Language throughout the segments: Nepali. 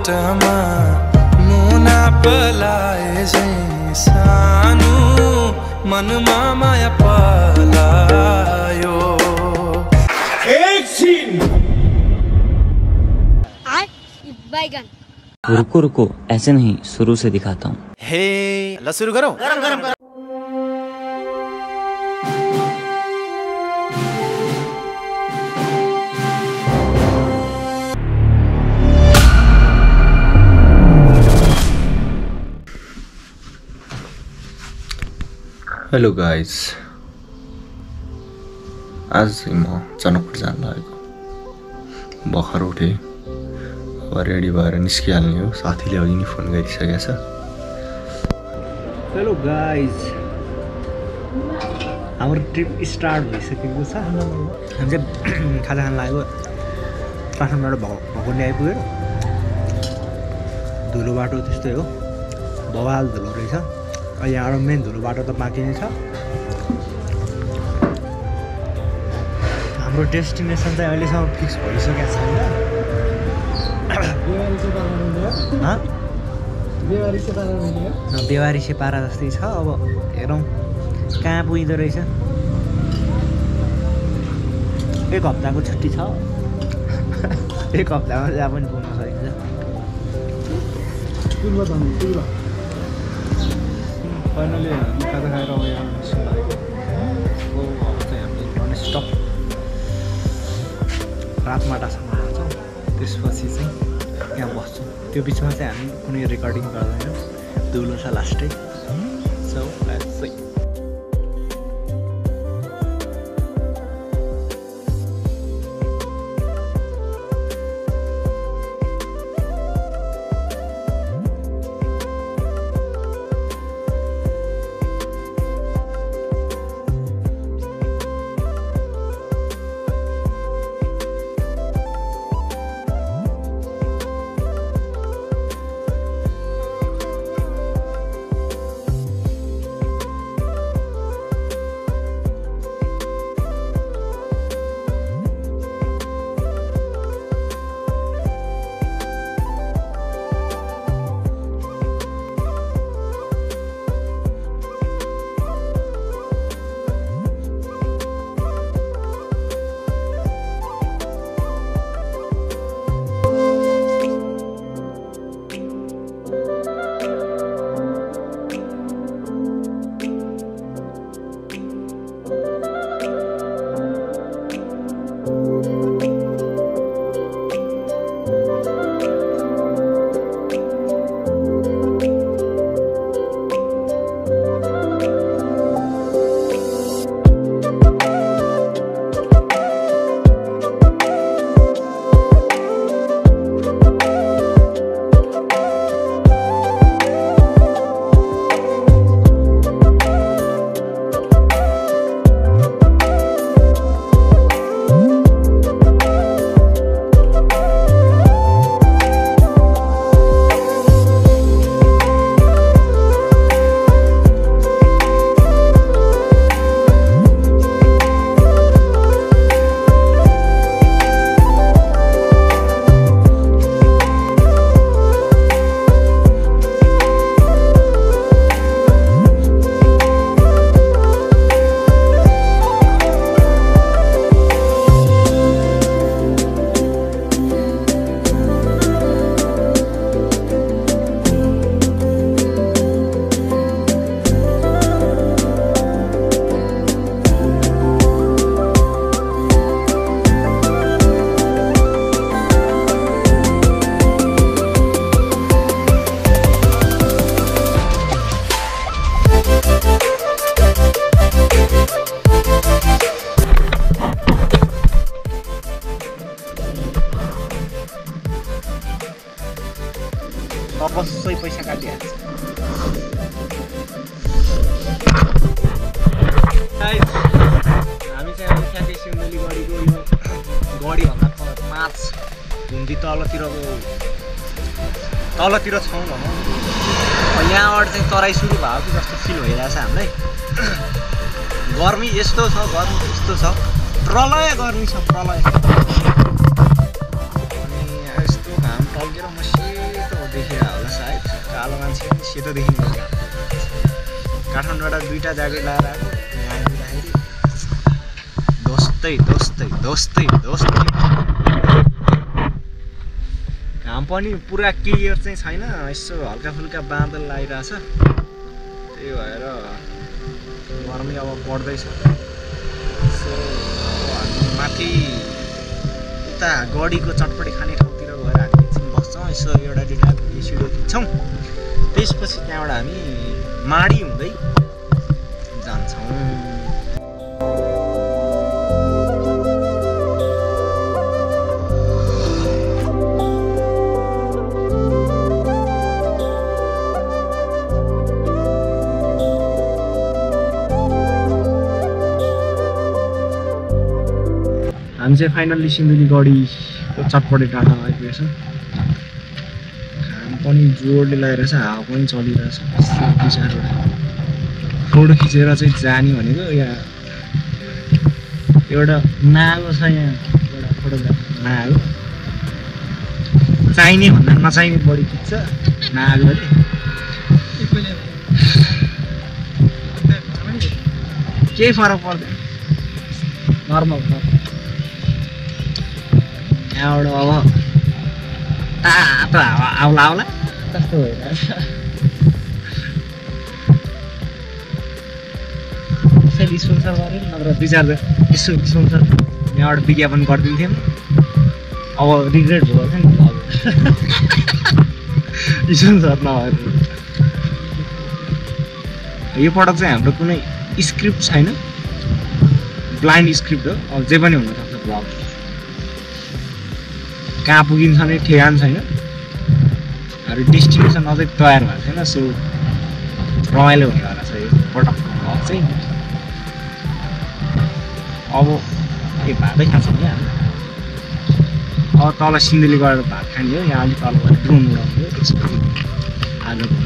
पेटमा मुना पलाए झैं सानो मनमा माया पलायो। रुको रुको, ऐसे नहीं, शुरू से दिखाता हूँ। हे ल सुरु गरौँ। हेलो गाइस, आज म जनकपुर जान लागेको। भर्खर उठेँ, अब रेडी भएर निस्किहाल्ने हो। साथीले अघि नै फोन गरिसकेको छ। हेलो गाइस, हाम्रो ट्रिप स्टार्ट भइसकेको छ। हामी चाहिँ खाजा खान लाग्यो। काठमाडौँबाट भकुण्डी आइपुग्यो। धुलो बाटो त्यस्तै हो, बवाल धुलो रहेछ। यहाँबाट मेन धुलो बाटो त बाँकी नै छ। हाम्रो डेस्टिनेसन चाहिँ अहिलेसम्म फिक्स भइसकेको छैन। बेवारी सेपारा जस्तै छ। अब हेरौँ कहाँ पुगिँदो रहेछ। एक हप्ताको छुट्टी छ। एक हप्तामा जहाँ पनि पुग्न सकिन्छ। फाइनली खाजा खाएर अब यहाँ निस्कनु लागेको। चाहिँ हामीले नन स्टप रातमाटासम्म जान्छौँ। त्यसपछि चाहिँ यहाँ बस्छौँ। त्यो बिचमा चाहिँ हामी कुनै रेकर्डिङ गर्दैनौँ। धुलो छ लास्टै। So let's see. बस्सै पैसा काटिहाल्छ। हामी चाहिँ अब ख्याति सिन्धुली गढीको यो गढीभन्दा 5 घुम्ती तलतिर छौँ भनौँ। यहाँबाट चाहिँ तराई सुरु भयो कि जस्तो फिल भइरहेछ हामीलाई। गर्मी यस्तो छ, गर्मी यस्तो छ, प्रलय गर्मी छ, प्रलय। अनि यस्तो घाम टल्केर मसिनो सेतोदेखि निस्क्यो काठमाडौँबाट 2टा ज्याकेट लगाएर आएको यहाँ आइपुग्दाखेरि दोस्तै घाम पनि पुरा क्लियर चाहिँ छैन यसो हल्का फुल्का बादल आइरहेछ त्यही भएर गर्मी अब बढ्दैछ सो हामी माथि उता गडीको चटपटी खाने ठाउँतिर गएर हामी एकछिन बस्छौँ यसो एउटा दुईटा भिडियो खिच्छौँ त्यसपछि त्यहाँबाट हामी माडी हुँदै जान्छौँ हामी चाहिँ फाइनल्ली सिन्धुली गढीको चटपटे टाढा आइपुगेछ घाम पनि जोडले लगाइरहेछ हावा पनि चलिरहेछ विचारबाट फोटो खिचेर चाहिँ जाने भनेको यहाँ एउटा नागो छ यहाँ एउटा फोटोग्राफर नागो चाहिने भन्दा नचाहिने बढी खिच्छ नागोले केही फरक पर्दैन नर्मल यहाँबाट अब तातो हावा आउला कस्तो भइरहेछ यसैले स्पोन्सर गऱ्यो नत्र 2-4 यसो स्पोन्सर यहाँबाट विज्ञापन गरिदिन्थ्यौँ अब रिग्रेट भयो नि स्पोन्सर नभएर यो पटक चाहिँ हाम्रो कुनै स्क्रिप्ट छैन ब्लाइन्ड स्क्रिप्ट हो अब जे पनि हुनसक्छ ब्लग कहाँ पुगिन्छ नै ठेगान छैन अरू डेस्टिनेसन अझै तयार भएको छैन सो रमाइलो हुनेवाला छ यो पटकको भ्लग चाहिँ अब भातै खान्छौँ क्या अब तल सिन्धुली गएर भात खाने हो यहाँ अलिक तल गएर ड्रोन उडाउने हो त्यसपछि आजको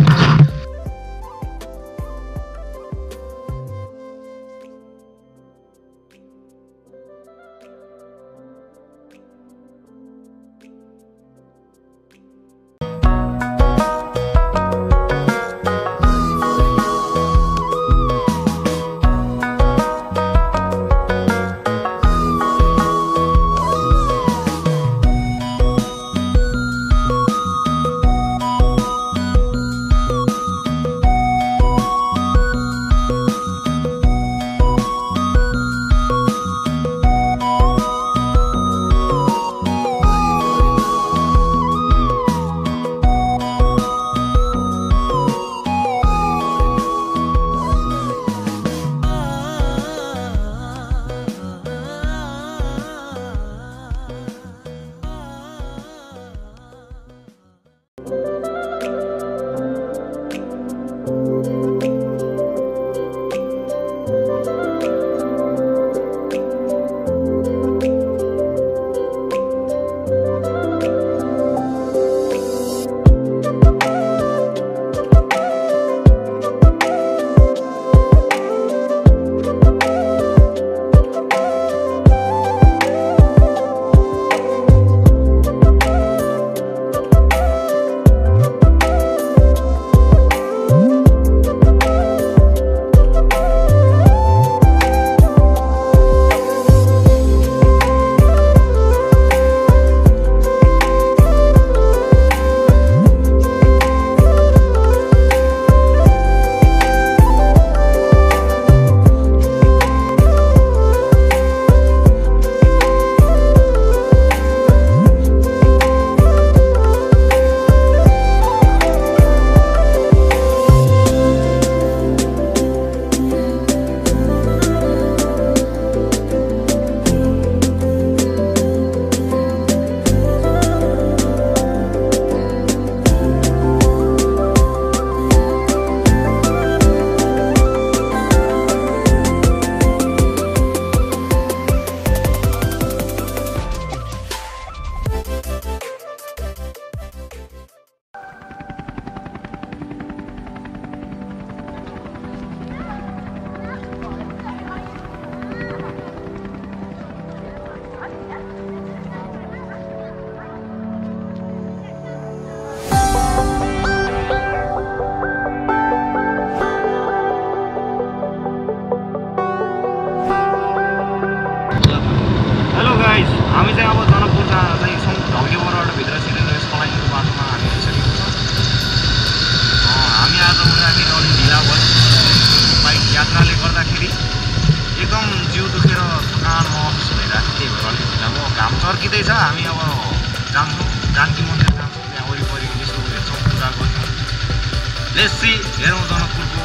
जान्छौँ, जानकी मन्दिर जान्छौँ, त्यहाँ वरिपरि यसो हेर्छौँ, पूजा गर्छौँ। लेट्सी हेरौँ जनकपुरको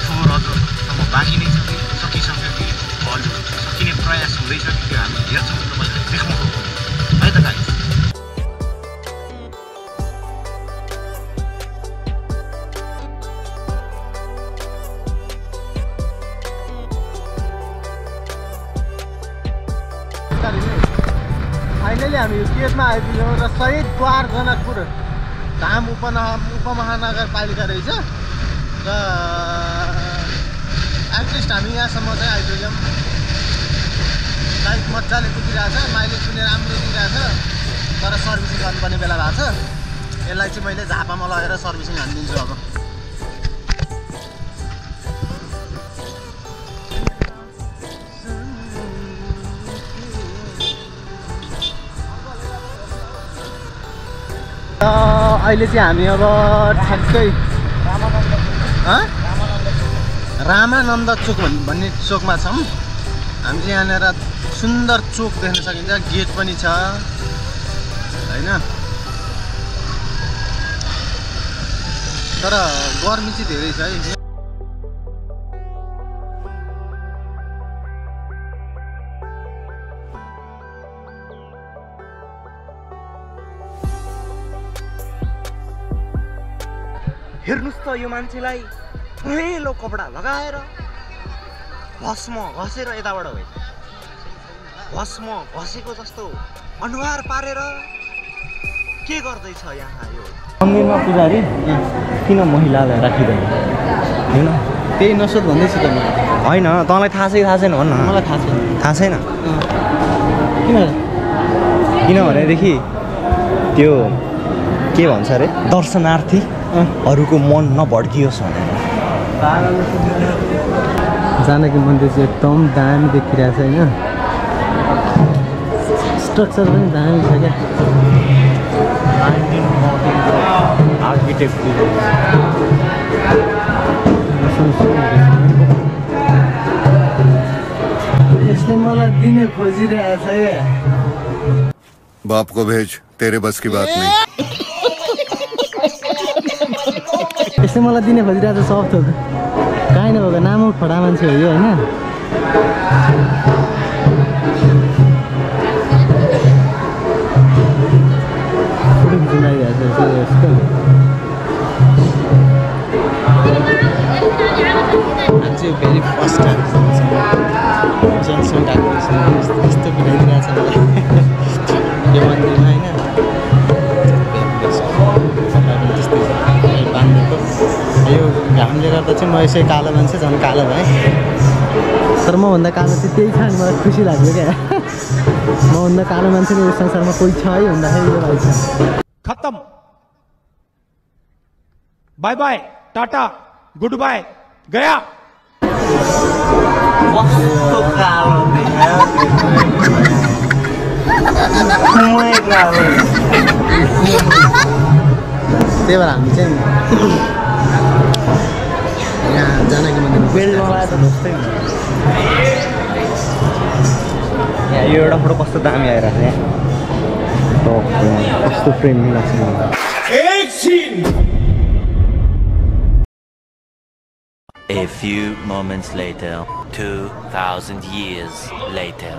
फोहोर अझसम्म बाँकी नै छ कि सकिसक्यो कि अलि सकिने प्रयास हुँदैछ कि त्यो हामी हेर्छौँ, तपाईँलाई देखाउँछौँ है त गाइस। फाइनली हामी यो गेटमा आइपुग्यौँ र शहीद द्वार जनकपुर धाम उपमहानगरपालिका रहेछ र एटलिस्ट हामी यहाँसम्म चाहिँ आइपुग्यौँ। बाइक मजाले कुदिरहेछ, माइलेज पनि राम्रो दिइरहेछ, तर सर्भिसिङ गर्नुपर्ने बेला भएको छ। यसलाई चाहिँ मैले झापामा लगेर सर्भिसिङ हानिदिन्छु अब। अहिले चाहिँ हामी अब ठ्याक्कै रामानन्द चोक भन्ने चोकमा छौँ। हामी चाहिँ यहाँनिर सुन्दर चोक देख्न सकिन्छ, गेट पनि छ होइन, तर गर्मी चाहिँ धेरै छ है। हेर्नुस् त यो मान्छेलाई पहेँलो कपडा लगाएर भस्म घसेर यताबाट होइन भस्म घसेको जस्तो अनुहार पारेर के गर्दैछ यहाँ यो मन्दिरमा पुजारी किन महिलालाई राखिँदैन होइन? त्यही नसोध भन्दैछु त म। होइन तँलाई थाहा छ कि थाहा छैन भन्न। मलाई थाहा छैन। थाहा छैन किनभनेदेखि त्यो के भन्छ अरे दर्शनार्थीहरूको मन नभड्कियोस् भनेर। जानकी मन्दिर चाहिँ एकदम दामी देखिरहेछ होइन, स्ट्रक्चर पनि दामी छ क्या। यसले मलाई दिने खोजिरहेछ क्या। बाप को भेज, तेरे बस की बात नहीं। यसले मलाई दिने खोजिरहेछ सब थोक, काहीँ नभएको नामो खडा मान्छे हो यो होइन। भेरी फर्स्ट टाइम जनसङ्ख्या यस्तो बुझाइदिरहेछ मलाई यो मन्दिरमा होइन। बाँधेको यो घामले गर्दा चाहिँ म यसै कालो मान्छे झन् कालो भएँ, तर मभन्दा कालो चाहिँ त्यही छ नि, मलाई खुसी लाग्यो क्या। मभन्दा कालो मान्छे यो संसारमा कोही छ है भन्दाखेरि यो भाइ छ। खत्म, bye bye, tata, good bye, गया। त्यही भएर हामी चाहिँ यहाँ जानकी मन्दिर बेल्ट लगाएर त जस्तै यहाँ यो एउटा फोटो कस्तो दामी आइरहेको छ यहाँ, कस्तो फ्रेम मिलाएको छ। A few moments later, 2,000 years later.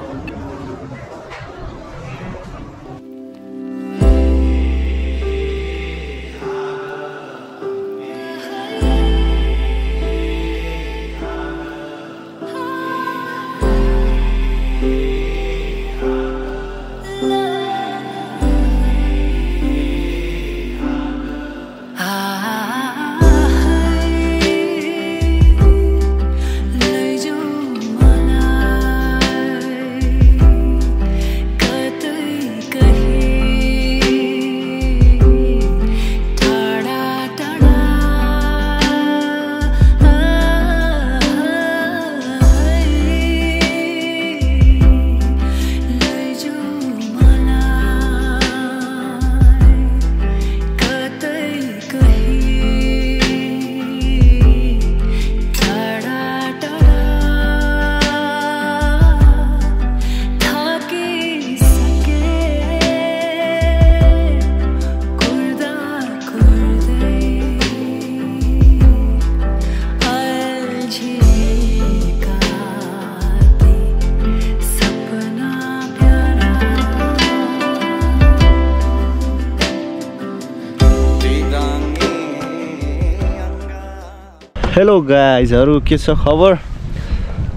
Hello गाइजहरू के छ खबर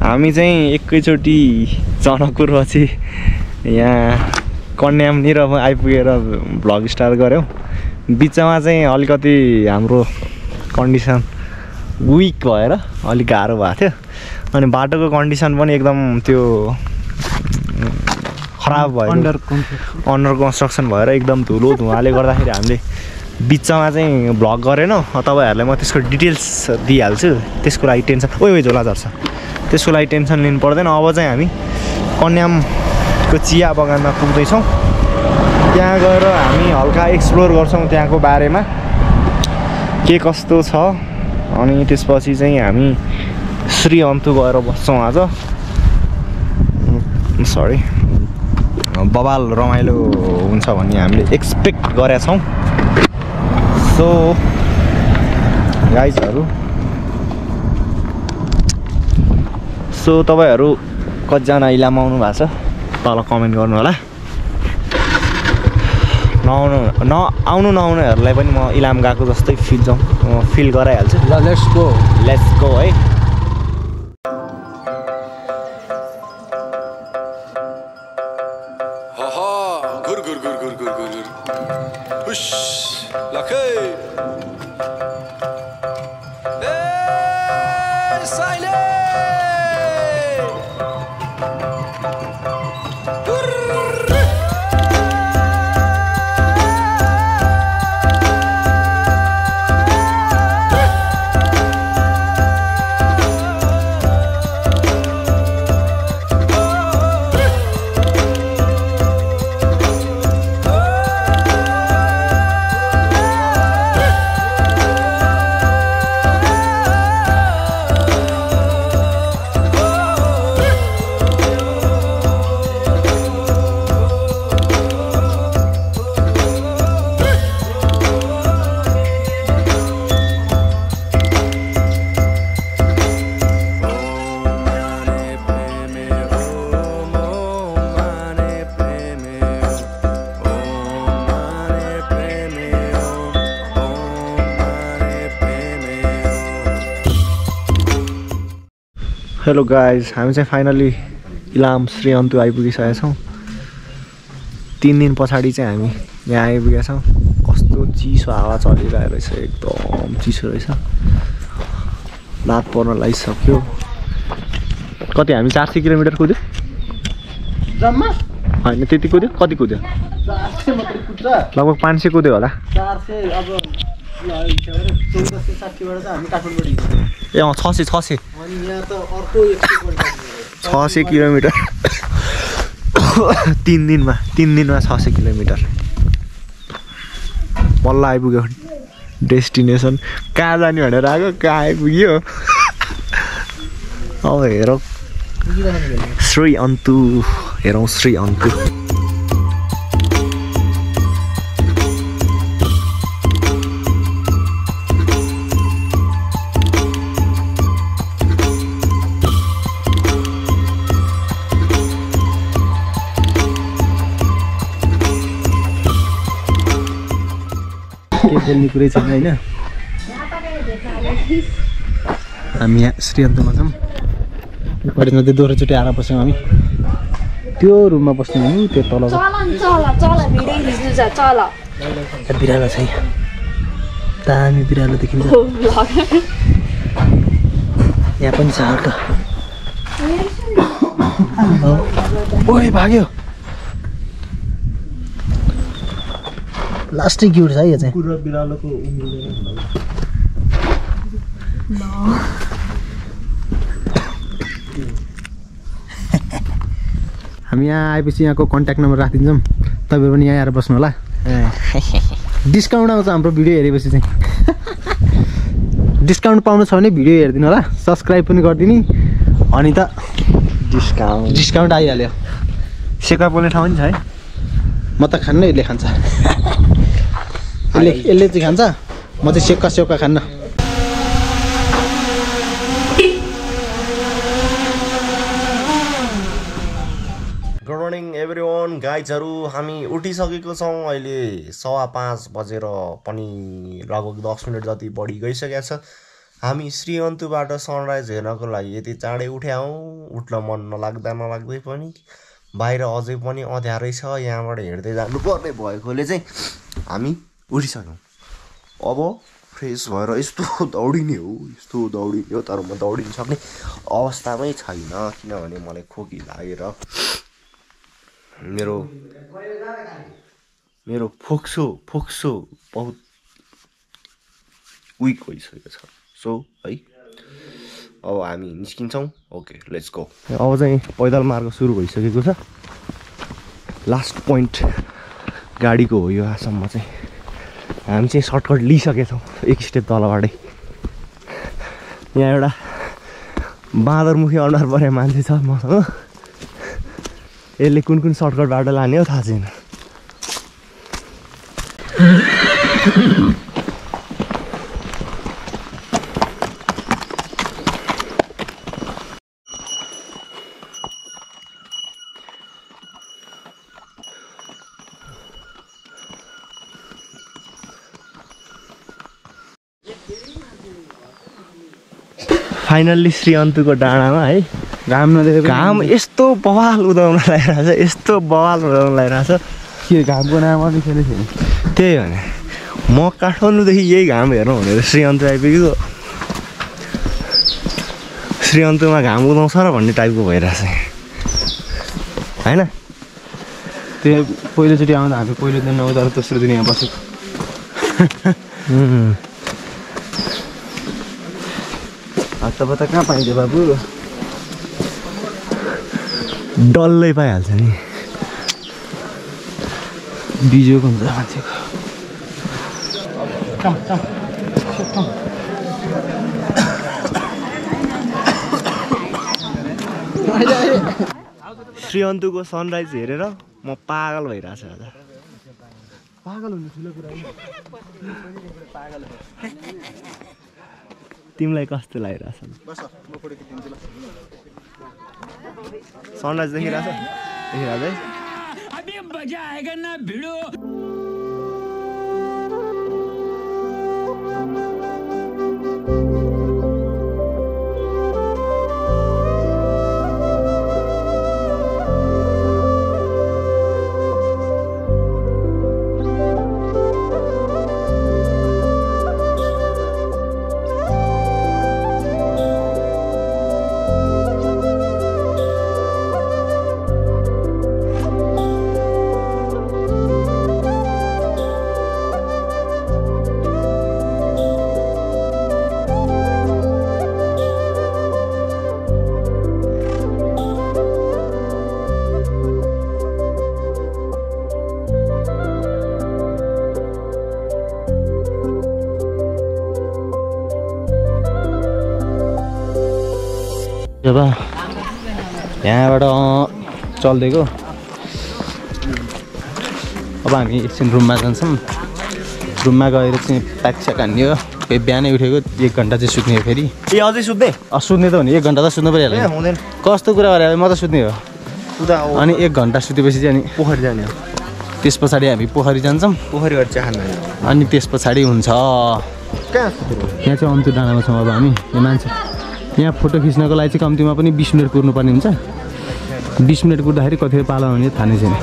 हामी चाहिँ एकैचोटि जनकपुरपछि यहाँ कन्यामनिर आइपुगेर भ्लग स्टार्ट गऱ्यौँ बिचमा चाहिँ अलिकति हाम्रो कन्डिसन विक भएर अलिक गाह्रो भएको थियो अनि बाटोको कन्डिसन पनि एकदम त्यो खराब भयो अन्डर कन्स्ट्रक्सन भएर एकदम धुलो धुवाले गर्दाखेरि हामीले बिचमा चाहिँ भ्लग गरेनौँ तपाईँहरूलाई म त्यसको डिटेल्स दिइहाल्छु त्यसको लागि टेन्सन ओइ झोला झर्छ त्यसको लागि टेन्सन लिनु पर्दैन अब चाहिँ हामी कन्यामको चिया बगानमा पुग्दैछौँ त्यहाँ गएर हामी हल्का एक्सप्लोर गर्छौँ त्यहाँको बारेमा के कस्तो छ अनि त्यसपछि चाहिँ हामी श्री अन्तु गएर बस्छौँ आज सरी बबाल रमाइलो हुन्छ भन्ने हामीले एक्सपेक्ट गरेका छौँ सो गाइजहरू सो तपाईँहरू कतिजना इलाम आउनु भएको छ तल कमेन्ट गर्नु होला आउनु नआउनेहरूलाई पनि म इलाम गएको जस्तै फिल गराइहाल्छु ल लेट्स गो है हेलो गाइज हामी चाहिँ फाइनली इलाम श्री अन्तु आइपुगिसकेका छौँ 3 दिन पछाडि चाहिँ हामी यहाँ आइपुगेका छौँ कस्तो चिसो हावा चलिरहेको रहेछ एकदम चिसो रहेछ रात पर्न लागिसक्यो कति हामी 400 किलोमिटर कुद्यो जम्मा होइन त्यति कुद्यो कति कुद्यो 400 मात्रै कुद्छ लगभग 500 कुद्यो होला 400 अब 600 किलोमिटर 3 दिनमा 600 किलोमिटर बल्ल आइपुग्यो डेस्टिनेसन कहाँ जाने भनेर आएको कहाँ आइपुग्यो अब हेरौँ श्री अन्तु हेरौँ श्री अन्तु के बोल्ने कुरै छैन होइन हामी यहाँ श्री अन्तुमा छौँ पढेमा त्यो दोहोरोचोटि आएर बस्यौँ हामी त्यो रुममा बस्यौँ हामी त्यो तल बिरालो छ दामी बिरालो देखिन्छ यहाँ पनि छ अर्को ओइ भाग्यो लास्टै क्युट छ है यो चाहिँ पुरा बिरालोको हामी यहाँ आएपछि यहाँको कन्ट्याक्ट नम्बर राखिदिन्छौँ तपाईँ पनि यहाँ आएर बस्नु होला डिस्काउन्ट आउँछ हाम्रो भिडियो हेरेपछि चाहिँ डिस्काउन्ट पाउनु छ भने भिडियो हेरिदिनु होला सब्सक्राइब पनि गरिदिनु अनि त डिस्काउन्ट आइहाल्यो सेका पोल्ने ठाउँ पनि छ है म त खान्न यसले खान्छ यसले चाहिँ खान्छ म चाहिँ सेक्का खान्न गुड मर्निङ एभ्रिवान गाइजहरू हामी उठिसकेको छौँ अहिले 5:15 बजेर पनि लगभग 10 मिनट जति बढी गइसकेको छ हामी श्रीअन्तुबाट सनराइज हेर्नको लागि यति चाँडै उठ्यौँ, उठ्न मन नलाग्दै पनि बाहिर अझै पनि अँध्यारै छ, यहाँबाट हिँड्दै जानुपर्ने भएकोले चाहिँ हामी उठिसक्यौँ। अब फ्रेस भएर यस्तो दौडिने हो तर म दौडिन सक्ने अवस्थामै छैन, किनभने मलाई खोकी लागेर मेरो फोक्सो बहुत विक भइसकेको छ। सो है अब हामी निस्किन्छौँ। Okay let's go. अब चाहिँ पैदल मार्ग सुरु भइसकेको छ। लास्ट पोइन्ट गाडीको हो यो। आसम्म चाहिँ हामी चाहिँ सर्टकट लिइसकेछौँ एक स्टेप तलबाटै। यहाँ एउटा बाँदरमुखी अनुहार परे मान्छे छ मसँग, यसले कुन सर्टकट बाटो लाने हो थाहा छैन। फाइनल्ली श्रीअन्तुको डाँडामा है घाम यस्तो बवाल उदाउन लागिरहेछ, के घामको नाम पनि छैन। त्यही भने म काठमाडौँदेखि यही घाम हेर्नु भनेर श्रीअन्तु आइपुगेको। श्रीअन्तुमा घाम उदाउँछ र भन्ने टाइपको भइरहेछ होइन। त्यो पहिलोचोटि आउँदा हामी पहिलो दिन नउदाएर दोस्रो दिन यहाँ बसेको। हत्तापत्ता कहाँ पाइन्छ बाबु, डल्लै पाइहाल्छ नि, बिजोक हुन्छ मान्छेको। श्रीअन्तुको सनराइज हेरेर म पागल भइरहेछ। पागल हुनु ठुलो कुरा हो। तिमीलाई कस्तो लागिरहेछ? सनराइज देखिरहेछ है? अभी मजा आएगा ना भिडो। जब यहाँबाट चल्दिएको अब हामी एकछिन रुममा जान्छौँ। रुममा गएर चाहिँ प्याकस्याक हान्ने हो। फेरि बिहानै उठेको 1 घन्टा चाहिँ सुत्ने हो। फेरि ए अझै सुत्ने? सुत्ने त हो नि, 1 घन्टा त सुत्नु परिहाल्यो। कस्तो कुरा गरेर म त सुत्ने हो। अनि 1 घन्टा सुतेपछि चाहिँ अनि पोखरी जाने हो। त्यस पछाडि हामी पोखरी जान्छौँ। पोखरीबाट चिया खानु अनि त्यस पछाडि हुन्छ यहाँ चाहिँ अन्तु डाँडामा छौँ अब हामी। यो मान्छे यहाँ फोटो खिच्नको लागि चाहिँ कम्तीमा पनि 20 मिनट कुर्नुपर्ने हुन्छ। 20 मिनट कुर्दाखेरि कति पाला हुने थाहा नै छैन।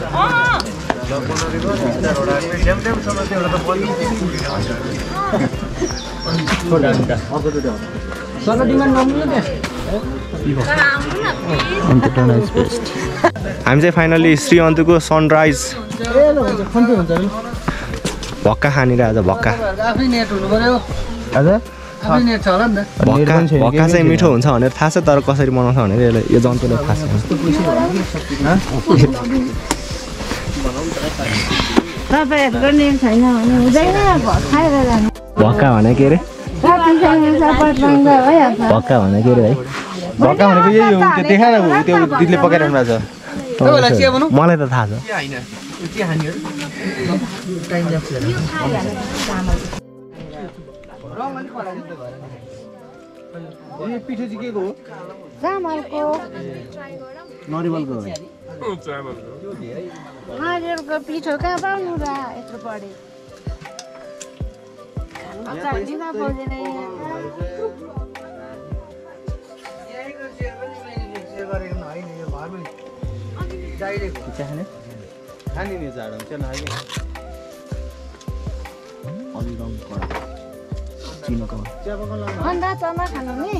हामी चाहिँ फाइनली श्रीअन्तुको सनराइज भक्का खानेर आज भक्का भक्का चाहिँ मिठो हुन्छ भनेर थाहा छ, तर कसरी बनाउँछ भनेर यो जन्तुलाई थाहा छैन। तपाईँहरूको नेम छैन भने हुँदैन, खाएर जानु। भक्का भने के अरे? भक्का भने के अरे है? भक्का भनेको यही हो, त्यो देखाएर त्यो दिदीले पकाइरहनु भएको छ। मलाई त थाहा छ। पिठो चाहिँ के को हो? चामलको नरिवलको हो। नरिवलको पिठो कहाँ पाउनु र यत्रो पढे। खाने नि जाडो हुन्छ लाग्यो अन्डा चना खानु नि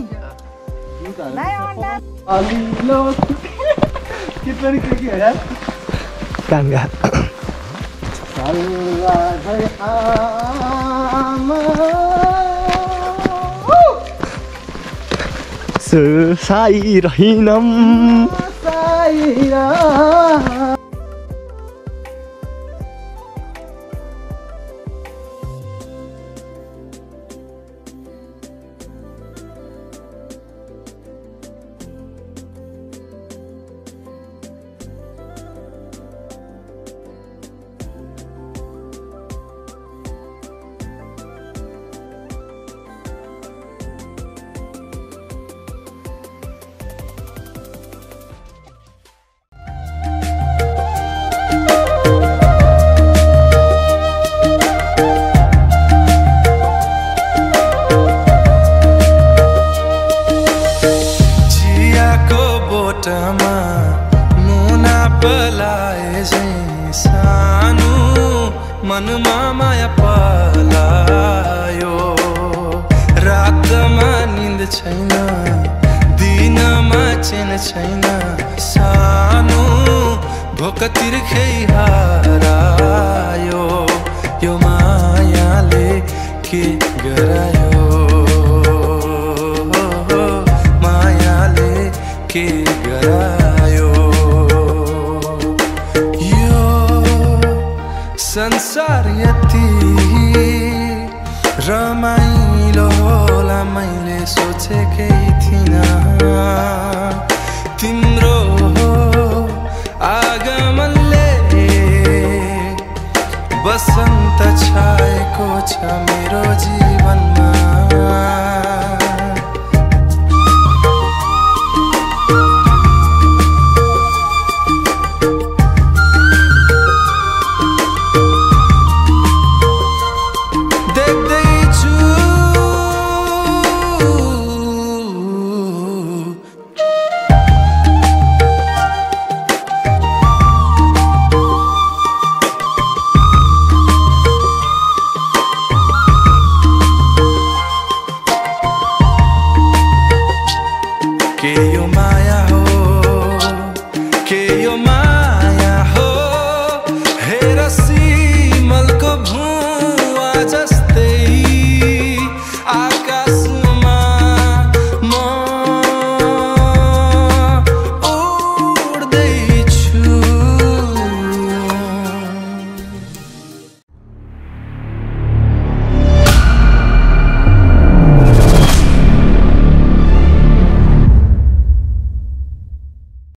काङ्गा साई रहिनम मुना पलाए सानो मनमा माया पलायो रातमा निन्द छैन दिनमा चेन छैन सानो भोक तिर्खै हरायो यो मायाले के गरायो मायाले के गरायो यो संसार यति रमाइलो होला मैले सोचेकै थिइनँ तिम्रो आगमनले बसन्त छाएको छ मेरो जीवनमा